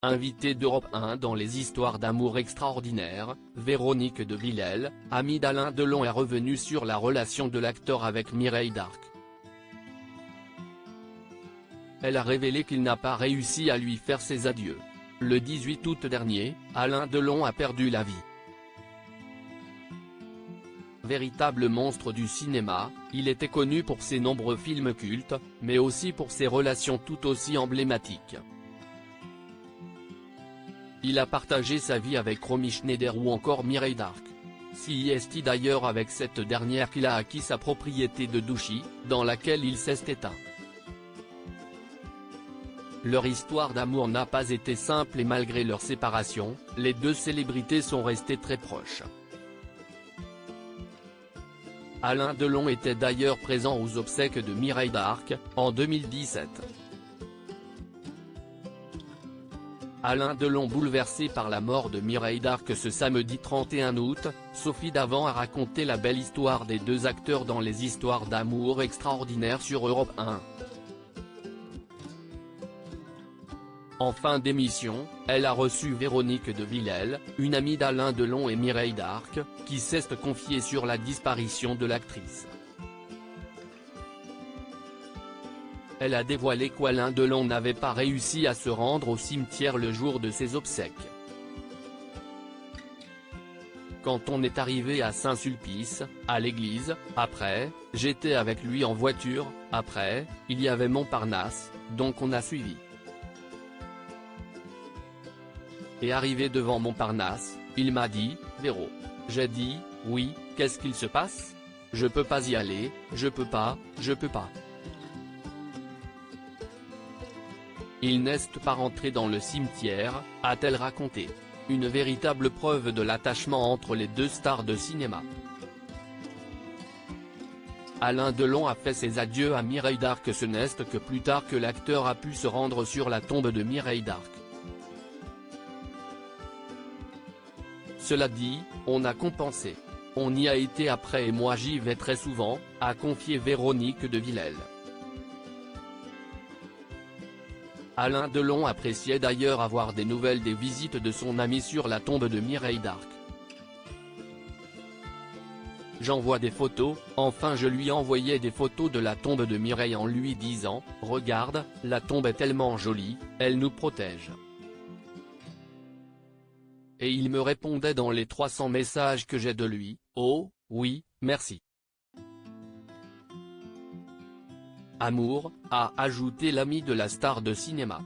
invitée d'Europe 1 dans les histoires d'amour extraordinaires, Véronique de Villèle, amie d'Alain Delon, est revenue sur la relation de l'acteur avec Mireille Darc. Elle a révélé qu'il n'a pas réussi à lui faire ses adieux. Le 18 août dernier, Alain Delon a perdu la vie. Véritable monstre du cinéma, il était connu pour ses nombreux films cultes, mais aussi pour ses relations tout aussi emblématiques. Il a partagé sa vie avec Romy Schneider ou encore Mireille Darc. C'est d'ailleurs avec cette dernière qu'il a acquis sa propriété de Douchy, dans laquelle il s'est éteint. Leur histoire d'amour n'a pas été simple et malgré leur séparation, les deux célébrités sont restées très proches. Alain Delon était d'ailleurs présent aux obsèques de Mireille Darc, en 2017. Alain Delon bouleversé par la mort de Mireille Darc ce samedi 31 août, Sophie Davant a raconté la belle histoire des deux acteurs dans les histoires d'amour extraordinaires sur Europe 1. En fin d'émission, elle a reçu Véronique de Villèle, une amie d'Alain Delon et Mireille Darc, qui s'est confiée sur la disparition de l'actrice. Elle a dévoilé qu'Alain Delon n'avait pas réussi à se rendre au cimetière le jour de ses obsèques. Quand on est arrivé à Saint-Sulpice, à l'église, après, j'étais avec lui en voiture, après, il y avait Montparnasse, donc on a suivi. Et arrivé devant Montparnasse, il m'a dit, Véro. J'ai dit, oui, qu'est-ce qu'il se passe? Je peux pas y aller, je peux pas. Il n'est pas rentré dans le cimetière, a-t-elle raconté. Une véritable preuve de l'attachement entre les deux stars de cinéma. Alain Delon a fait ses adieux à Mireille Darc. Ce n'est que plus tard que l'acteur a pu se rendre sur la tombe de Mireille Darc. Cela dit, on a compensé. On y a été après et moi j'y vais très souvent, a confié Véronique de Villèle. Alain Delon appréciait d'ailleurs avoir des nouvelles des visites de son ami sur la tombe de Mireille Darc. J'envoie des photos, enfin je lui envoyais des photos de la tombe de Mireille en lui disant, regarde, la tombe est tellement jolie, elle nous protège. Et il me répondait dans les 300 messages que j'ai de lui, oh, oui, merci. Amour, a ajouté l'ami de la star de cinéma.